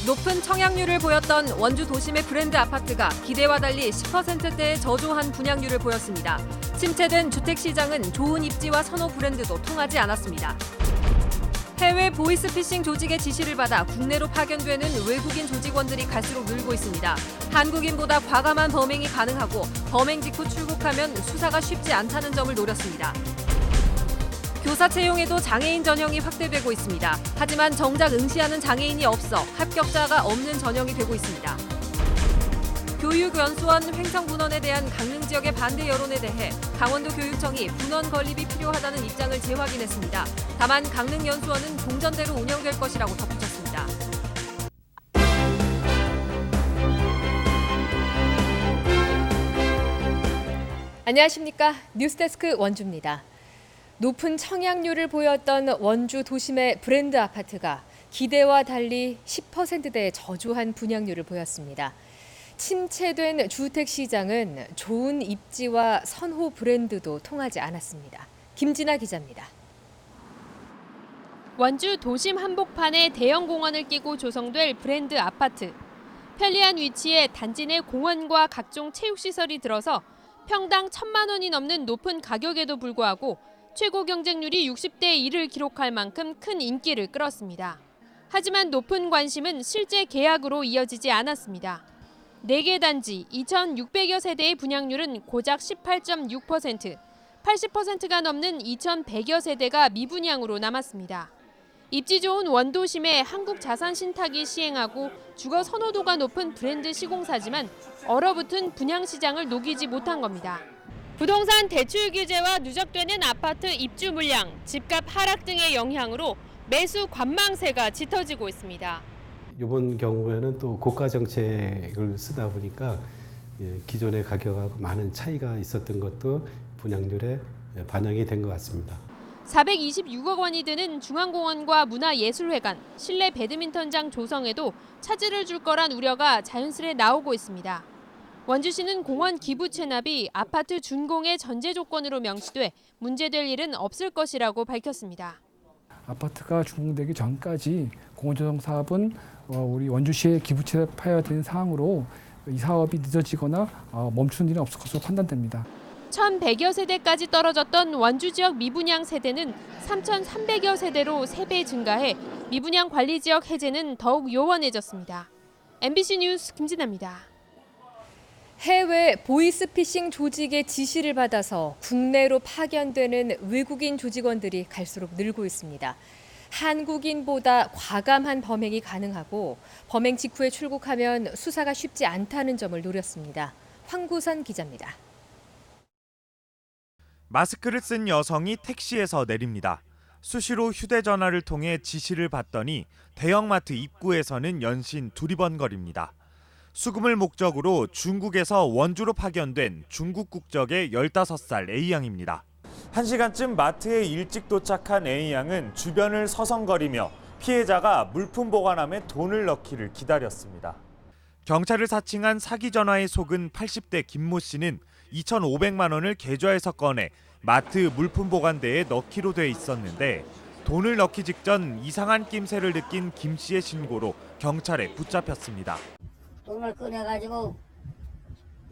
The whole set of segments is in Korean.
높은 청약률을 보였던 원주 도심의 브랜드 아파트가 기대와 달리 10%대의 저조한 분양률을 보였습니다. 침체된 주택시장은 좋은 입지와 선호 브랜드도 통하지 않았습니다. 해외 보이스피싱 조직의 지시를 받아 국내로 파견되는 외국인 조직원들이 갈수록 늘고 있습니다. 한국인보다 과감한 범행이 가능하고 범행 직후 출국하면 수사가 쉽지 않다는 점을 노렸습니다. 교사 채용에도 장애인 전형이 확대되고 있습니다. 하지만 정작 응시하는 장애인이 없어 합격자가 없는 전형이 되고 있습니다. 교육연수원 횡성분원에 대한 강릉 지역의 반대 여론에 대해 강원도 교육청이 분원 건립이 필요하다는 입장을 재확인했습니다. 다만 강릉연수원은 종전대로 운영될 것이라고 덧붙였습니다. 안녕하십니까. 뉴스데스크 원주입니다. 높은 청약률을 보였던 원주 도심의 브랜드 아파트가 기대와 달리 10%대의 저조한 분양률을 보였습니다. 침체된 주택시장은 좋은 입지와 선호 브랜드도 통하지 않았습니다. 김진아 기자입니다. 원주 도심 한복판에 대형 공원을 끼고 조성될 브랜드 아파트. 편리한 위치에 단지 내 공원과 각종 체육시설이 들어서 평당 1,000만 원이 넘는 높은 가격에도 불구하고 최고 경쟁률이 60대 1을 기록할 만큼 큰 인기를 끌었습니다. 하지만 높은 관심은 실제 계약으로 이어지지 않았습니다. 4개 단지 2,600여 세대의 분양률은 고작 18.6%, 80%가 넘는 2,100여 세대가 미분양으로 남았습니다. 입지 좋은 원도심에 한국자산신탁이 시행하고 주거 선호도가 높은 브랜드 시공사지만 얼어붙은 분양시장을 녹이지 못한 겁니다. 부동산 대출 규제와 누적되는 아파트 입주 물량, 집값 하락 등의 영향으로 매수 관망세가 짙어지고 있습니다. 이번 경우에는 또 고가 정책을 쓰다 보니까 기존의 가격하고 많은 차이가 있었던 것도 분양률에 반영이 된 것 같습니다. 426억 원이 드는 중앙공원과 문화예술회관, 실내 배드민턴장 조성에도 차질을 줄 거란 우려가 자연스레 나오고 있습니다. 원주시는 공원 기부 체납이 아파트 준공의 전제 조건으로 명시돼 문제될 일은 없을 것이라고 밝혔습니다. 아파트가 준공되기 전까지 공원조성 사업은 우리 원주시에 기부 체납해야 되는 사항으로 이 사업이 늦어지거나 멈추는 일은 없을 것으로 판단됩니다. 1,100여 세대까지 떨어졌던 원주 지역 미분양 세대는 3,300여 세대로 3배 증가해 미분양 관리 지역 해제는 더욱 요원해졌습니다. MBC 뉴스 김진아입니다. 해외 보이스피싱 조직의 지시를 받아서 국내로 파견되는 외국인 조직원들이 갈수록 늘고 있습니다. 한국인보다 과감한 범행이 가능하고 범행 직후에 출국하면 수사가 쉽지 않다는 점을 노렸습니다. 황구선 기자입니다. 마스크를 쓴 여성이 택시에서 내립니다. 수시로 휴대전화를 통해 지시를 받더니 대형마트 입구에서는 연신 두리번거립니다. 수금을 목적으로 중국에서 원주로 파견된 중국 국적의 15살 A양입니다. 1시간쯤 마트에 일찍 도착한 A양은 주변을 서성거리며 피해자가 물품 보관함에 돈을 넣기를 기다렸습니다. 경찰을 사칭한 사기 전화에 속은 80대 김모 씨는 2,500만 원을 계좌에서 꺼내 마트 물품 보관대에 넣기로 돼 있었는데 돈을 넣기 직전 이상한 낌새를 느낀 김 씨의 신고로 경찰에 붙잡혔습니다. 돈을 꺼내가지고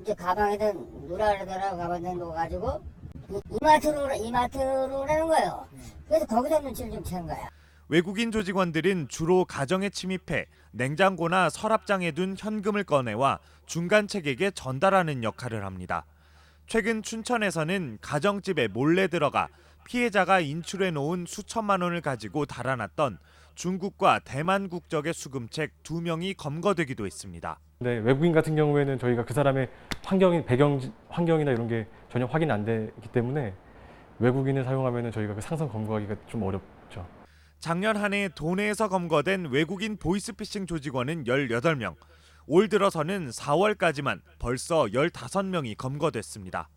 이제 가방에다 누라르더라고 가방에 넣어가지고 이마트로 내는 거예요. 그래서 거기서 눈치를 좀 챈 거야. 외국인 조직원들은 주로 가정에 침입해 냉장고나 서랍장에 둔 현금을 꺼내와 중간책에게 전달하는 역할을 합니다. 최근 춘천에서는 가정집에 몰래 들어가 피해자가 인출해 놓은 수천만 원을 가지고 달아났던 중국과 대만 국적의 수금책 2명이 검거되기도 했습니다. 네, 외국인 같은 경우에는 저희가 그 사람의 배경 환경이나 이런 게 전혀 확인 안 되기 때문에 외국인을 사용하면 저희가 그 상성 검거하기가 좀 어렵죠. 작년 한 해 도내에서 검거된 외국인 보이스피싱 조직원은 18명. 올 들어서는 4월까지만 벌써 15명이 검거됐습니다.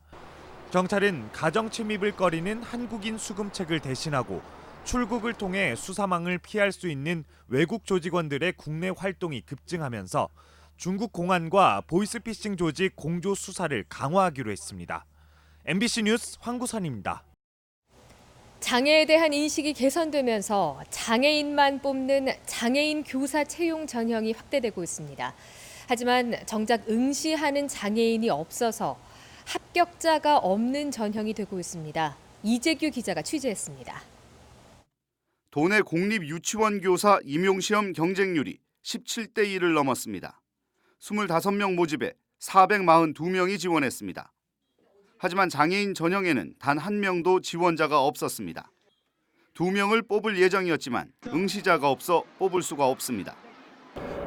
경찰은 가정 침입을 꺼리는 한국인 수금책을 대신하고 출국을 통해 수사망을 피할 수 있는 외국 조직원들의 국내 활동이 급증하면서 중국 공안과 보이스피싱 조직 공조 수사를 강화하기로 했습니다. MBC 뉴스 황구선입니다. 장애에 대한 인식이 개선되면서 장애인만 뽑는 장애인 교사 채용 전형이 확대되고 있습니다. 하지만 정작 응시하는 장애인이 없어서 합격자가 없는 전형이 되고 있습니다. 이재규 기자가 취재했습니다. 도내 공립 유치원 교사 임용시험 경쟁률이 17대 1을 넘었습니다. 25명 모집에 442명이 지원했습니다. 하지만 장애인 전형에는 단 한 명도 지원자가 없었습니다. 2명을 뽑을 예정이었지만 응시자가 없어 뽑을 수가 없습니다.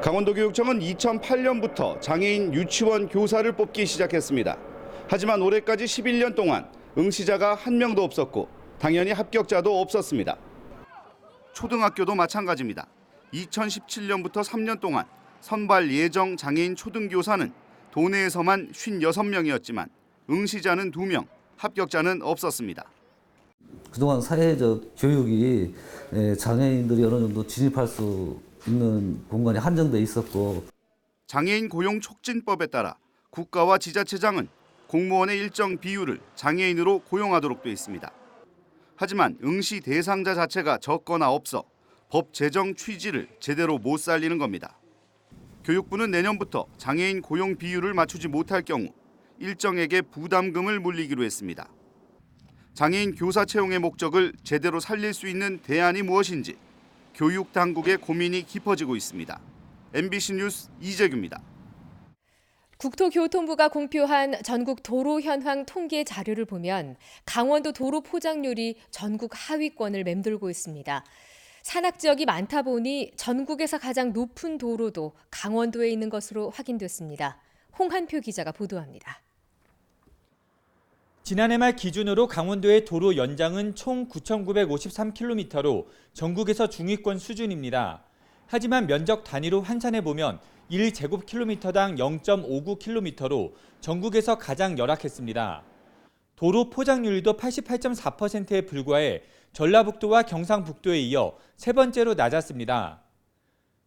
강원도교육청은 2008년부터 장애인 유치원 교사를 뽑기 시작했습니다. 하지만 올해까지 11년 동안 응시자가 한 명도 없었고 당연히 합격자도 없었습니다. 초등학교도 마찬가지입니다. 2017년부터 3년 동안 선발 예정 장애인 초등교사는 도내에서만 56명이었지만 응시자는 2명, 합격자는 없었습니다. 그동안 사회적 교육이 장애인들이 어느 정도 진입할 수 있는 공간이 한정돼 있었고 장애인 고용 촉진법에 따라 국가와 지자체장은 공무원의 일정 비율을 장애인으로 고용하도록 돼 있습니다. 하지만 응시 대상자 자체가 적거나 없어 법 제정 취지를 제대로 못 살리는 겁니다. 교육부는 내년부터 장애인 고용 비율을 맞추지 못할 경우 일정에게 부담금을 물리기로 했습니다. 장애인 교사 채용의 목적을 제대로 살릴 수 있는 대안이 무엇인지 교육 당국의 고민이 깊어지고 있습니다. MBC 뉴스 이재규입니다. 국토교통부가 공표한 전국 도로 현황 통계 자료를 보면 강원도 도로 포장률이 전국 하위권을 맴돌고 있습니다. 산악 지역이 많다 보니 전국에서 가장 높은 도로도 강원도에 있는 것으로 확인됐습니다. 홍한표 기자가 보도합니다. 지난해 말 기준으로 강원도의 도로 연장은 총 9,953km로 전국에서 중위권 수준입니다. 하지만 면적 단위로 환산해 보면 1제곱킬로미터당 0.59km로 전국에서 가장 열악했습니다. 도로 포장률도 88.4%에 불과해 전라북도와 경상북도에 이어 세 번째로 낮았습니다.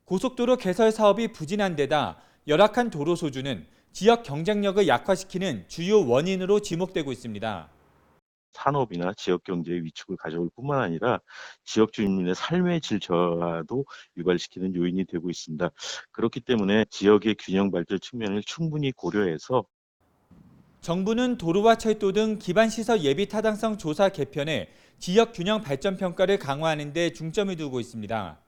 고속도로 개설 사업이 부진한 데다 열악한 도로 소주는 지역 경쟁력을 약화시키는 주요 원인으로 지목되고 있습니다. 산업이나 지역 경제의 위축을 가져올 뿐만 아니라 지역 주민의 삶의 질 저하도 유발시키는 요인이 되고 있습니다. 그렇기 때문에 지역의 균형 발전 측면을 충분히 고려해서 정부는 도로와 철도 등 기반시설 예비 타당성 조사 개편에 지역 균형 발전 평가를 강화하는 데 중점을 두고 있습니다.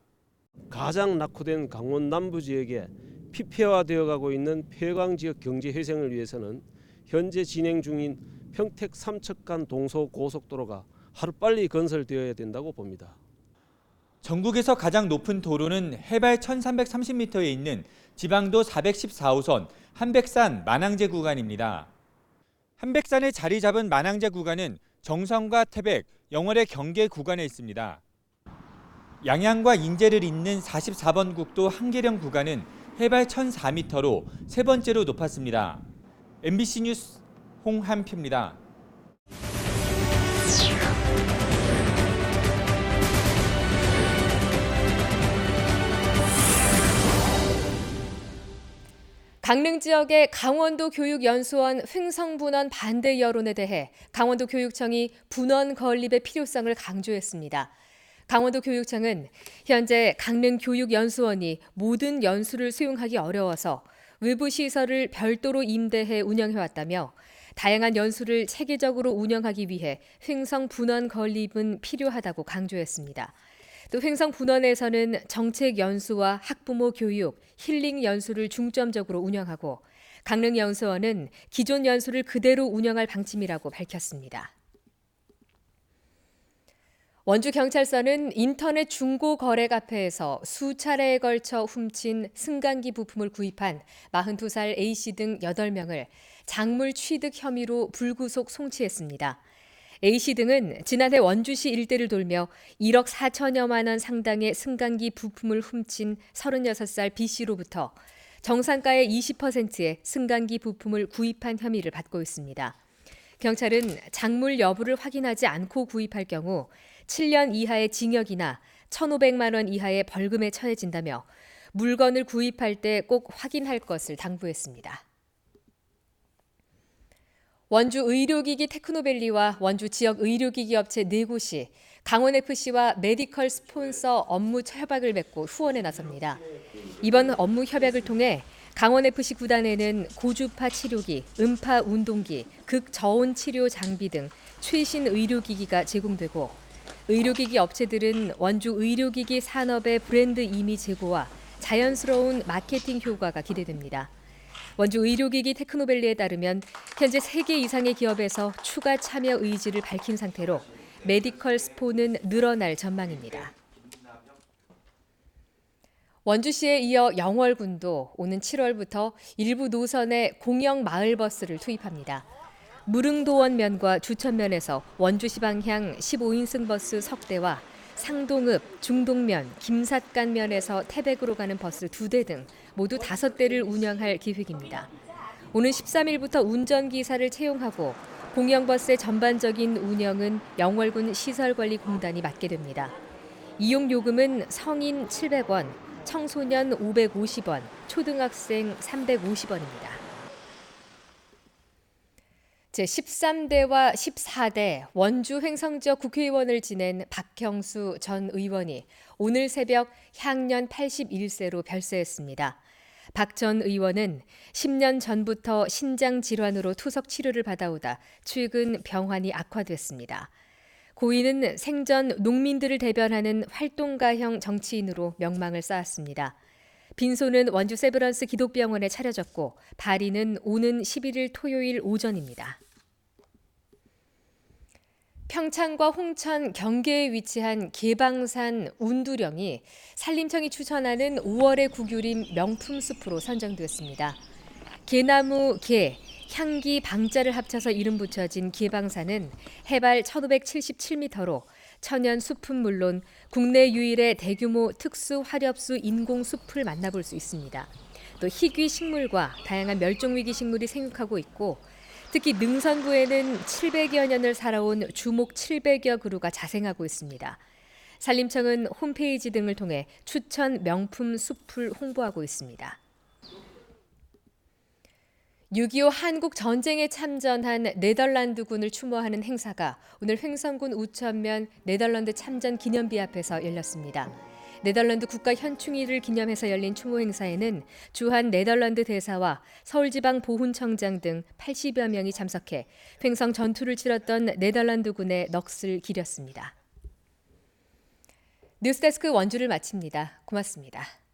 가장 낙후된 강원 남부 지역에 피폐화되어 가고 있는 폐광 지역 경제 회생을 위해서는 현재 진행 중인 평택 삼척간 동서 고속도로가 하루빨리 건설되어야 된다고 봅니다. 전국에서 가장 높은 도로는 해발 1330m에 있는 지방도 414호선 한백산 만항제 구간입니다. 한백산에 자리 잡은 만항제 구간은 정선과 태백, 영월의 경계 구간에 있습니다. 양양과 인제를 잇는 44번 국도 한계령 구간은 해발 1004m로 세 번째로 높았습니다. MBC 뉴스 홍한표입니다. 강릉 지역의 강원도 교육연수원 횡성분원 반대 여론에 대해 강원도 교육청이 분원 건립의 필요성을 강조했습니다. 강원도 교육청은 현재 강릉 교육연수원이 모든 연수를 수용하기 어려워서 외부 시설을 별도로 임대해 운영해왔다며 다양한 연수를 체계적으로 운영하기 위해 횡성 분원 건립은 필요하다고 강조했습니다. 또 횡성 분원에서는 정책 연수와 학부모 교육, 힐링 연수를 중점적으로 운영하고 강릉 연수원은 기존 연수를 그대로 운영할 방침이라고 밝혔습니다. 원주경찰서는 인터넷 중고 거래 카페에서 수차례에 걸쳐 훔친 승강기 부품을 구입한 42살 A씨 등 8명을 작물 취득 혐의로 불구속 송치했습니다. A씨 등은 지난해 원주시 일대를 돌며 1억 4천여만 원 상당의 승강기 부품을 훔친 36살 B씨로부터 정상가의 20%의 승강기 부품을 구입한 혐의를 받고 있습니다. 경찰은 작물 여부를 확인하지 않고 구입할 경우 7년 이하의 징역이나 1,500만 원 이하의 벌금에 처해진다며 물건을 구입할 때 꼭 확인할 것을 당부했습니다. 원주 의료기기 테크노밸리와 원주 지역 의료기기 업체 4곳이 강원FC와 메디컬 스폰서 업무 협약을 맺고 후원에 나섭니다. 이번 업무 협약을 통해 강원FC 구단에는 고주파 치료기, 음파 운동기, 극저온 치료 장비 등 최신 의료기기가 제공되고 의료기기 업체들은 원주 의료기기 산업의 브랜드 이미 제고와 자연스러운 마케팅 효과가 기대됩니다. 원주 의료기기 테크노밸리에 따르면 현재 3개 이상의 기업에서 추가 참여 의지를 밝힌 상태로 메디컬 스포는 늘어날 전망입니다. 원주시에 이어 영월군도 오는 7월부터 일부 노선에 공영 마을버스를 투입합니다. 무릉도원면과 주천면에서 원주시 방향 15인승 버스 석대와 상동읍, 중동면, 김삿간면에서 태백으로 가는 버스 2대 등 모두 5대를 운영할 계획입니다. 오는 13일부터 운전기사를 채용하고 공영버스의 전반적인 운영은 영월군 시설관리공단이 맡게 됩니다. 이용요금은 성인 700원, 청소년 550원, 초등학생 350원입니다. 제13대와 14대 원주 횡성지역 국회의원을 지낸 박형수 전 의원이 오늘 새벽 향년 81세로 별세했습니다. 박 전 의원은 10년 전부터 신장 질환으로 투석 치료를 받아오다 최근 병환이 악화됐습니다. 고인은 생전 농민들을 대변하는 활동가형 정치인으로 명망을 쌓았습니다. 빈소는 원주 세브란스 기독병원에 차려졌고 발인은 오는 11일 토요일 오전입니다. 평창과 홍천 경계에 위치한 계방산 운두령이 산림청이 추천하는 5월의 국유림 명품 숲으로 선정됐습니다. 개나무, 개, 향기, 방자를 합쳐서 이름 붙여진 계방산은 해발 1577m로 천연 숲은 물론 국내 유일의 대규모 특수 화렵수 인공 숲을 만나볼 수 있습니다. 또 희귀 식물과 다양한 멸종위기 식물이 생육하고 있고 특히 능선부에는 700여 년을 살아온 주목 700여 그루가 자생하고 있습니다. 산림청은 홈페이지 등을 통해 추천 명품 숲을 홍보하고 있습니다. 6.25 한국 전쟁에 참전한 네덜란드군을 추모하는 행사가 오늘 횡성군 우천면 네덜란드 참전 기념비 앞에서 열렸습니다. 네덜란드 국가 현충일을 기념해서 열린 추모 행사에는 주한 네덜란드 대사와 서울지방 보훈청장 등 80여 명이 참석해 횡성 전투를 치렀던 네덜란드군의 넋을 기렸습니다. 뉴스데스크 원주를 마칩니다. 고맙습니다.